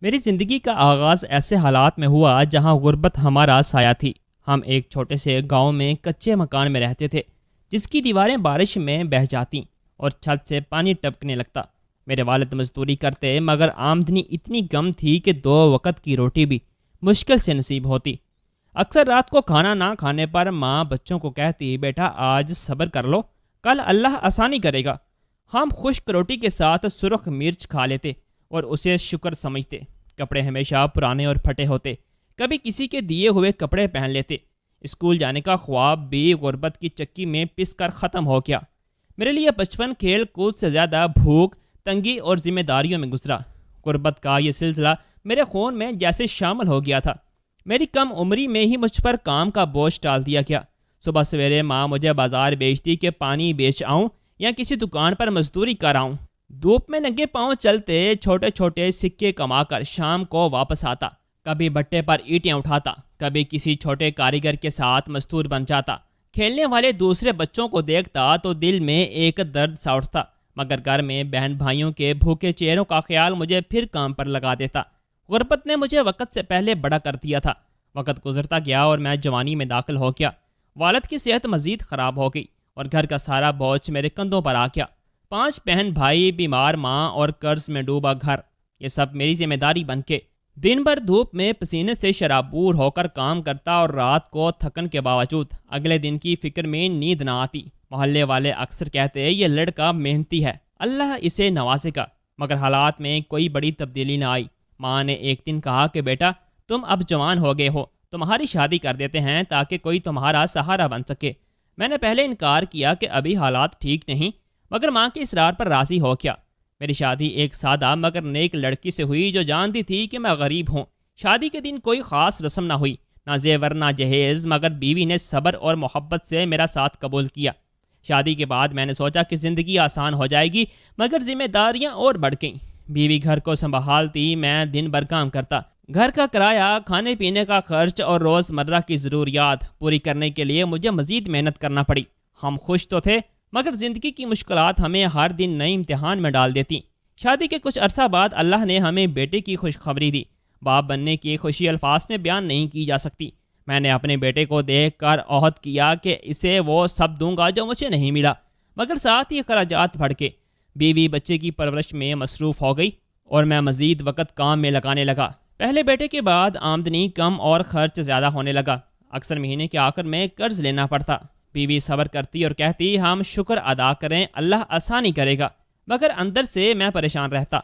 میری زندگی کا آغاز ایسے حالات میں ہوا جہاں غربت ہمارا سایہ تھی۔ ہم ایک چھوٹے سے گاؤں میں کچے مکان میں رہتے تھے، جس کی دیواریں بارش میں بہہ جاتیں اور چھت سے پانی ٹپکنے لگتا۔ میرے والد مزدوری کرتے، مگر آمدنی اتنی کم تھی کہ 2 وقت کی روٹی بھی مشکل سے نصیب ہوتی۔ اکثر رات کو کھانا نہ کھانے پر ماں بچوں کو کہتی، بیٹا آج صبر کر لو، کل اللہ آسانی کرے گا۔ ہم خشک روٹی کے ساتھ سرخ مرچ کھا لیتے اور اسے شکر سمجھتے۔ کپڑے ہمیشہ پرانے اور پھٹے ہوتے، کبھی کسی کے دیے ہوئے کپڑے پہن لیتے۔ اسکول جانے کا خواب بھی غربت کی چکی میں پس کر ختم ہو گیا۔ میرے لیے بچپن کھیل کود سے زیادہ بھوک، تنگی اور ذمہ داریوں میں گزرا۔ غربت کا یہ سلسلہ میرے خون میں جیسے شامل ہو گیا تھا۔ میری کم عمری میں ہی مجھ پر کام کا بوجھ ڈال دیا گیا۔ صبح سویرے ماں مجھے بازار بھیجتی کہ پانی بیچ آؤں یا کسی دکان پر مزدوری کر آؤں۔ دھوپ میں ننگے پاؤں چلتے چھوٹے چھوٹے سکے کما کر شام کو واپس آتا۔ کبھی بٹے پر اینٹیں اٹھاتا، کبھی کسی چھوٹے کاریگر کے ساتھ مزدور بن جاتا۔ کھیلنے والے دوسرے بچوں کو دیکھتا تو دل میں ایک درد سا اٹھتا، مگر گھر میں بہن بھائیوں کے بھوکے چہروں کا خیال مجھے پھر کام پر لگا دیتا۔ غربت نے مجھے وقت سے پہلے بڑا کر دیا تھا۔ وقت گزرتا گیا اور میں جوانی میں داخل ہو گیا۔ والد کی صحت مزید خراب ہو گئی اور گھر کا سارا بوجھ میرے کندھوں پر آ گیا۔ 5 بہن بھائی، بیمار ماں اور قرض میں ڈوبا گھر، یہ سب میری ذمہ داری بن کے۔ دن بھر دھوپ میں پسینے سے شرابور ہو کر کام کرتا اور رات کو تھکن کے باوجود اگلے دن کی فکر میں نیند نہ آتی۔ محلے والے اکثر کہتے یہ لڑکا محنتی ہے، اللہ اسے نوازے گا، مگر حالات میں کوئی بڑی تبدیلی نہ آئی۔ ماں نے ایک دن کہا کہ بیٹا تم اب جوان ہو گئے ہو، تمہاری شادی کر دیتے ہیں تاکہ کوئی تمہارا سہارا بن سکے۔ میں نے پہلے انکار کیا کہ ابھی حالات ٹھیک نہیں، مگر ماں کے اصرار پر راضی ہو گیا۔ میری شادی ایک سادہ مگر نیک لڑکی سے ہوئی جو جانتی تھی کہ میں غریب ہوں۔ شادی کے دن کوئی خاص رسم نہ ہوئی، نہ زیور نہ جہیز، مگر بیوی نے صبر اور محبت سے میرا ساتھ قبول کیا۔ شادی کے بعد میں نے سوچا کہ زندگی آسان ہو جائے گی، مگر ذمہ داریاں اور بڑھ گئیں۔ بیوی گھر کو سنبھالتی، میں دن بھر کام کرتا۔ گھر کا کرایہ، کھانے پینے کا خرچ اور روزمرہ کی ضروریات پوری کرنے کے لیے مجھے مزید محنت کرنا پڑی۔ ہم خوش تو تھے، مگر زندگی کی مشکلات ہمیں ہر دن نئے امتحان میں ڈال دیتی۔ شادی کے کچھ عرصہ بعد اللہ نے ہمیں بیٹے کی خوشخبری دی۔ باپ بننے کی خوشی الفاظ میں بیان نہیں کی جا سکتی۔ میں نے اپنے بیٹے کو دیکھ کر عہد کیا کہ اسے وہ سب دوں گا جو مجھے نہیں ملا، مگر ساتھ ہی اخراجات بڑھ کے۔ بیوی بچے کی پرورش میں مصروف ہو گئی اور میں مزید وقت کام میں لگانے لگا۔ پہلے بیٹے کے بعد آمدنی کم اور خرچ زیادہ ہونے لگا۔ اکثر مہینے کے آخر میں قرض لینا پڑتا۔ بیوی صبر کرتی اور کہتی ہم شکر ادا کریں، اللہ آسانی کرے گا، مگر اندر سے میں پریشان رہتا۔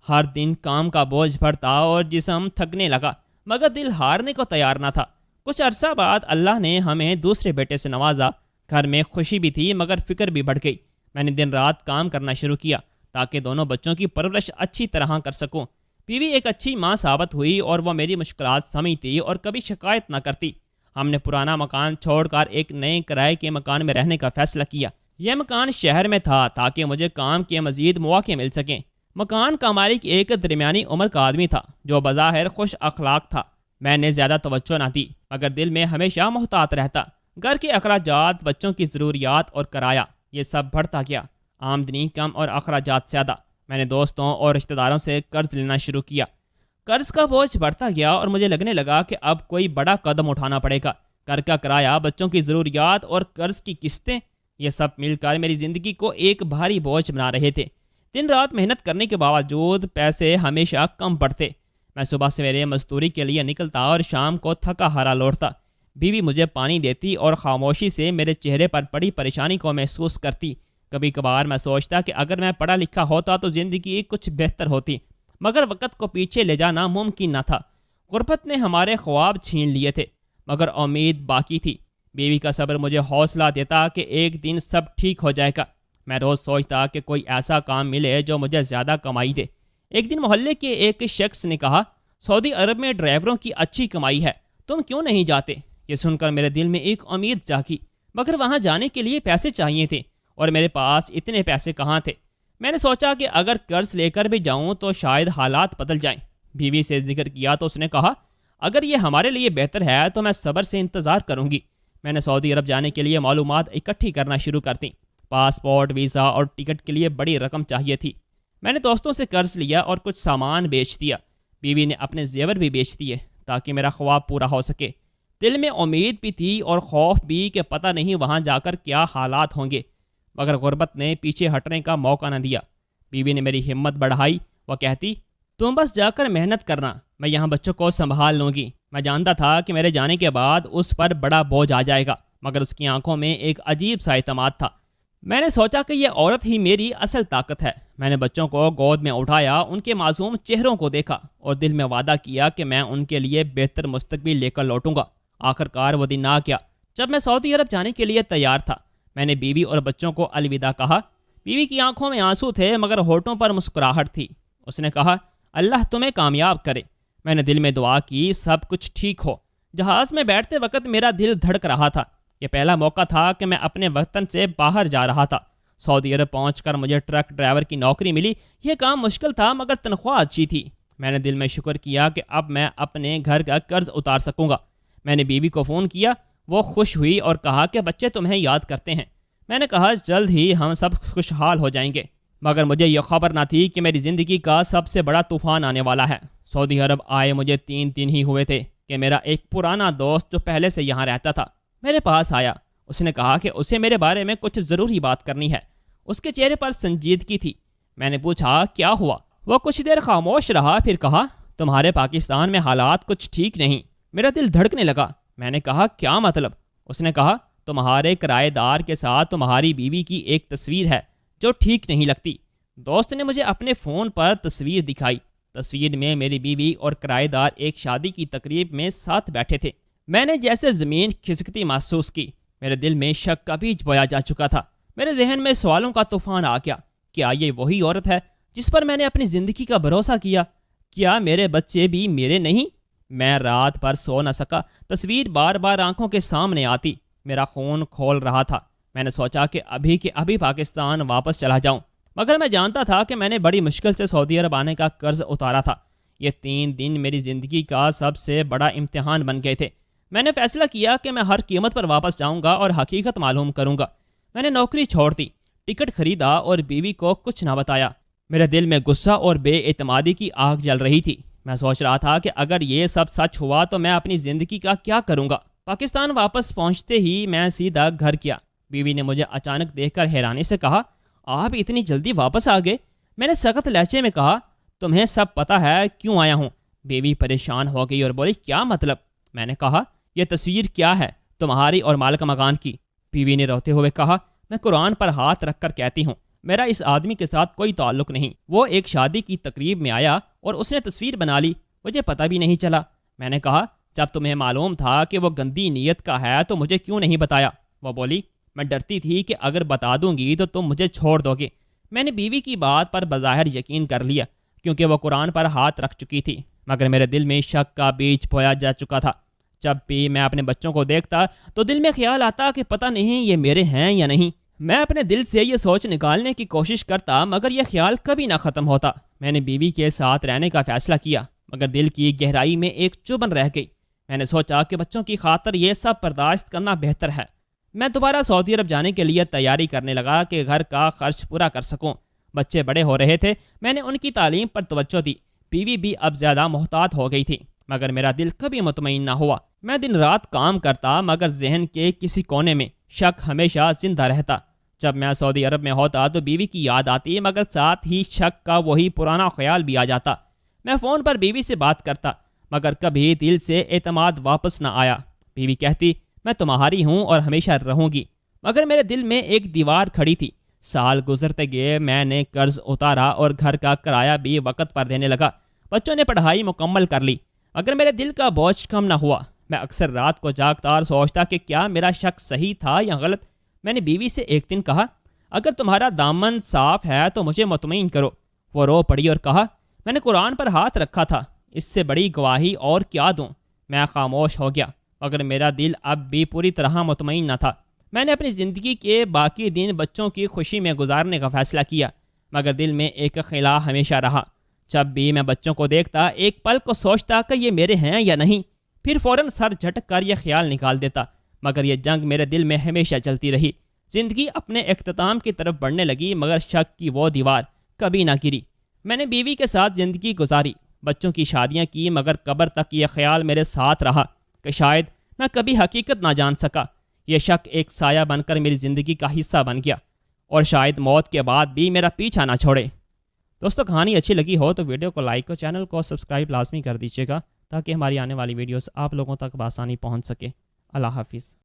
ہر دن کام کا بوجھ بڑھتا اور جسم تھکنے لگا، مگر دل ہارنے کو تیار نہ تھا۔ کچھ عرصہ بعد اللہ نے ہمیں دوسرے بیٹے سے نوازا۔ گھر میں خوشی بھی تھی مگر فکر بھی بڑھ گئی۔ میں نے دن رات کام کرنا شروع کیا تاکہ دونوں بچوں کی پرورش اچھی طرح کر سکوں۔ بیوی ایک اچھی ماں ثابت ہوئی اور وہ میری مشکلات سمجھتی اور کبھی شکایت نہ کرتی۔ ہم نے پرانا مکان چھوڑ کر ایک نئے کرائے کے مکان میں رہنے کا فیصلہ کیا۔ یہ مکان شہر میں تھا تاکہ مجھے کام کے مزید مواقع مل سکیں۔ مکان کا مالک ایک درمیانی عمر کا آدمی تھا جو بظاہر خوش اخلاق تھا۔ میں نے زیادہ توجہ نہ دی، مگر دل میں ہمیشہ محتاط رہتا۔ گھر کے اخراجات، بچوں کی ضروریات اور کرایہ، یہ سب بڑھتا گیا۔ آمدنی کم اور اخراجات زیادہ۔ میں نے دوستوں اور رشتہ داروں سے قرض لینا شروع کیا۔ قرض کا بوجھ بڑھتا گیا اور مجھے لگنے لگا کہ اب کوئی بڑا قدم اٹھانا پڑے گا۔ گھر کا کرایہ، بچوں کی ضروریات اور قرض کی قسطیں، یہ سب مل کر میری زندگی کو ایک بھاری بوجھ بنا رہے تھے۔ دن رات محنت کرنے کے باوجود پیسے ہمیشہ کم پڑتے۔ میں صبح سویرے مزدوری کے لیے نکلتا اور شام کو تھکا ہارا لوٹتا۔ بیوی مجھے پانی دیتی اور خاموشی سے میرے چہرے پر پڑی پریشانی کو محسوس کرتی۔ کبھی کبھار میں سوچتا کہ اگر میں پڑھا لکھا ہوتا تو زندگی کچھ بہتر ہوتی، مگر وقت کو پیچھے لے جانا ممکن نہ تھا۔ غربت نے ہمارے خواب چھین لیے تھے، مگر امید باقی تھی۔ بیوی کا صبر مجھے حوصلہ دیتا کہ ایک دن سب ٹھیک ہو جائے گا۔ میں روز سوچتا کہ کوئی ایسا کام ملے جو مجھے زیادہ کمائی دے۔ ایک دن محلے کے ایک شخص نے کہا سعودی عرب میں ڈرائیوروں کی اچھی کمائی ہے، تم کیوں نہیں جاتے؟ یہ سن کر میرے دل میں ایک امید جاگی، مگر وہاں جانے کے لیے پیسے چاہیے تھے اور میرے پاس اتنے پیسے کہاں تھے۔ میں نے سوچا کہ اگر قرض لے کر بھی جاؤں تو شاید حالات بدل جائیں۔ بیوی سے ذکر کیا تو اس نے کہا اگر یہ ہمارے لیے بہتر ہے تو میں صبر سے انتظار کروں گی۔ میں نے سعودی عرب جانے کے لیے معلومات اکٹھی کرنا شروع کر دیں۔ پاسپورٹ، ویزا اور ٹکٹ کے لیے بڑی رقم چاہیے تھی۔ میں نے دوستوں سے قرض لیا اور کچھ سامان بیچ دیا۔ بیوی نے اپنے زیور بھی بیچ دیے تاکہ میرا خواب پورا ہو سکے۔ دل میں امید بھی تھی اور خوف بھی کہ پتہ نہیں وہاں جا کر کیا حالات ہوں گے، مگر غربت نے پیچھے ہٹنے کا موقع نہ دیا۔ بیوی نے میری ہمت بڑھائی۔ وہ کہتی، تم بس جا کر محنت کرنا، میں یہاں بچوں کو سنبھال لوں گی۔ میں جانتا تھا کہ میرے جانے کے بعد اس پر بڑا بوجھ آ جائے گا، مگر اس کی آنکھوں میں ایک عجیب سا اعتماد تھا۔ میں نے سوچا کہ یہ عورت ہی میری اصل طاقت ہے۔ میں نے بچوں کو گود میں اٹھایا، ان کے معصوم چہروں کو دیکھا اور دل میں وعدہ کیا کہ میں ان کے لیے بہتر مستقبل لے کر لوٹوں گا۔ آخر کار وہ دن آ گیا جب میں سعودی عرب جانے کے لیے تیار تھا۔ میں نے بیوی اور بچوں کو الوداع کہا۔ بیوی کی آنکھوں میں آنسو تھے مگر ہونٹوں پر مسکراہٹ تھی۔ اس نے کہا، اللہ تمہیں کامیاب کرے۔ میں نے دل میں دعا کی سب کچھ ٹھیک ہو۔ جہاز میں بیٹھتے وقت میرا دل دھڑک رہا تھا۔ یہ پہلا موقع تھا کہ میں اپنے وطن سے باہر جا رہا تھا۔ سعودی عرب پہنچ کر مجھے ٹرک ڈرائیور کی نوکری ملی۔ یہ کام مشکل تھا مگر تنخواہ اچھی تھی۔ میں نے دل میں شکر کیا کہ اب میں اپنے گھر کا قرض اتار سکوں گا۔ میں نے بیوی کو فون کیا، وہ خوش ہوئی اور کہا کہ بچے تمہیں یاد کرتے ہیں۔ میں نے کہا جلد ہی ہم سب خوشحال ہو جائیں گے، مگر مجھے یہ خبر نہ تھی کہ میری زندگی کا سب سے بڑا طوفان آنے والا ہے۔ سعودی عرب آئے مجھے 3 دن ہی ہوئے تھے کہ میرا ایک پرانا دوست جو پہلے سے یہاں رہتا تھا میرے پاس آیا۔ اس نے کہا کہ اسے میرے بارے میں کچھ ضروری بات کرنی ہے۔ اس کے چہرے پر سنجیدگی تھی۔ میں نے پوچھا کیا ہوا؟ وہ کچھ دیر خاموش رہا، پھر کہا، تمہارے پاکستان میں حالات کچھ ٹھیک نہیں۔ میرا دل دھڑکنے لگا۔ میں نے کہا کیا مطلب؟ اس نے کہا، تمہارے کرایہ دار کے ساتھ تمہاری بیوی کی ایک تصویر ہے جو ٹھیک نہیں لگتی۔ دوست نے مجھے اپنے فون پر تصویر دکھائی۔ تصویر میں میری بیوی اور کرایہ دار ایک شادی کی تقریب میں ساتھ بیٹھے تھے۔ میں نے جیسے زمین کھسکتی محسوس کی۔ میرے دل میں شک کا بیج بویا جا چکا تھا۔ میرے ذہن میں سوالوں کا طوفان آ گیا۔ کیا یہ وہی عورت ہے جس پر میں نے اپنی زندگی کا بھروسہ کیا؟ کیا میرے بچے بھی میرے نہیں؟ میں رات بھر سو نہ سکا۔ تصویر بار بار آنکھوں کے سامنے آتی۔ میرا خون کھول رہا تھا۔ میں نے سوچا کہ ابھی کے ابھی پاکستان واپس چلا جاؤں، مگر میں جانتا تھا کہ میں نے بڑی مشکل سے سعودی عرب آنے کا قرض اتارا تھا۔ یہ 3 دن میری زندگی کا سب سے بڑا امتحان بن گئے تھے۔ میں نے فیصلہ کیا کہ میں ہر قیمت پر واپس جاؤں گا اور حقیقت معلوم کروں گا۔ میں نے نوکری چھوڑ دی، ٹکٹ خریدا اور بیوی کو کچھ نہ بتایا۔ میرے دل میں غصہ اور بے اعتمادی کی آگ جل رہی تھی۔ میں سوچ رہا تھا کہ اگر یہ سب سچ ہوا تو میں اپنی زندگی کا کیا کروں گا۔ پاکستان واپس پہنچتے ہی میں سیدھا گھر کیا۔ بیوی نے مجھے اچانک دیکھ کر حیرانی سے کہا، آپ اتنی جلدی واپس آ گئے؟ میں نے سخت لہجے میں کہا، تمہیں سب پتہ ہے کیوں آیا ہوں؟ بیوی پریشان ہو گئی اور بولی، کیا مطلب؟ میں نے کہا، یہ تصویر کیا ہے، تمہاری اور مالک مکان کی؟ بیوی نے روتے ہوئے کہا، میں قرآن پر ہاتھ رکھ کر کہتی ہوں، میرا اس آدمی کے ساتھ کوئی تعلق نہیں۔ وہ ایک شادی کی تقریب میں آیا اور اس نے تصویر بنا لی، مجھے پتہ بھی نہیں چلا۔ میں نے کہا، جب تمہیں معلوم تھا کہ وہ گندی نیت کا ہے تو مجھے کیوں نہیں بتایا؟ وہ بولی، میں ڈرتی تھی کہ اگر بتا دوں گی تو تم مجھے چھوڑ دو گے۔ میں نے بیوی کی بات پر بظاہر یقین کر لیا کیونکہ وہ قرآن پر ہاتھ رکھ چکی تھی، مگر میرے دل میں شک کا بیج بویا جا چکا تھا۔ جب بھی میں اپنے بچوں کو دیکھتا تو دل میں خیال آتا کہ پتہ نہیں یہ میرے ہیں یا نہیں۔ میں اپنے دل سے یہ سوچ نکالنے کی کوشش کرتا مگر یہ خیال کبھی نہ ختم ہوتا۔ میں نے بیوی کے ساتھ رہنے کا فیصلہ کیا مگر دل کی گہرائی میں ایک چبھن رہ گئی۔ میں نے سوچا کہ بچوں کی خاطر یہ سب برداشت کرنا بہتر ہے۔ میں دوبارہ سعودی عرب جانے کے لیے تیاری کرنے لگا کہ گھر کا خرچ پورا کر سکوں۔ بچے بڑے ہو رہے تھے، میں نے ان کی تعلیم پر توجہ دی۔ بیوی بھی اب زیادہ محتاط ہو گئی تھی، مگر میرا دل کبھی مطمئن نہ ہوا۔ میں دن رات کام کرتا مگر ذہن کے کسی کونے میں شک ہمیشہ زندہ رہتا۔ جب میں سعودی عرب میں ہوتا تو بیوی کی یاد آتی مگر ساتھ ہی شک کا وہی پرانا خیال بھی آ جاتا۔ میں فون پر بیوی سے بات کرتا مگر کبھی دل سے اعتماد واپس نہ آیا۔ بیوی کہتی، میں تمہاری ہوں اور ہمیشہ رہوں گی، مگر میرے دل میں ایک دیوار کھڑی تھی۔ سال گزرتے گئے، میں نے قرض اتارا اور گھر کا کرایہ بھی وقت پر دینے لگا۔ بچوں نے پڑھائی مکمل کر لی مگر میرے دل کا بوجھ کم نہ ہوا۔ میں اکثر رات کو جاگتا اور سوچتا کہ کیا میرا شک صحیح تھا یا غلط۔ میں نے بیوی سے ایک دن کہا، اگر تمہارا دامن صاف ہے تو مجھے مطمئن کرو۔ وہ رو پڑی اور کہا، میں نے قرآن پر ہاتھ رکھا تھا، اس سے بڑی گواہی اور کیا دوں؟ میں خاموش ہو گیا مگر میرا دل اب بھی پوری طرح مطمئن نہ تھا۔ میں نے اپنی زندگی کے باقی دن بچوں کی خوشی میں گزارنے کا فیصلہ کیا مگر دل میں ایک خلا ہمیشہ رہا۔ جب بھی میں بچوں کو دیکھتا ایک پل کو سوچتا کہ یہ میرے ہیں یا نہیں، پھر فوراً سر جھٹک کر یہ خیال نکال دیتا، مگر یہ جنگ میرے دل میں ہمیشہ چلتی رہی۔ زندگی اپنے اختتام کی طرف بڑھنے لگی مگر شک کی وہ دیوار کبھی نہ گری۔ میں نے بیوی کے ساتھ زندگی گزاری، بچوں کی شادیاں کی، مگر قبر تک یہ خیال میرے ساتھ رہا کہ شاید میں کبھی حقیقت نہ جان سکا۔ یہ شک ایک سایہ بن کر میری زندگی کا حصہ بن گیا اور شاید موت کے بعد بھی میرا پیچھا نہ چھوڑے۔ دوستو کہانی اچھی لگی ہو تو ویڈیو کو لائک اور چینل کو سبسکرائب لازمی کر دیجیے گا تاکہ ہماری آنے والی ویڈیوز آپ لوگوں تک بآسانی پہنچ سکے۔ اللہ حافظ۔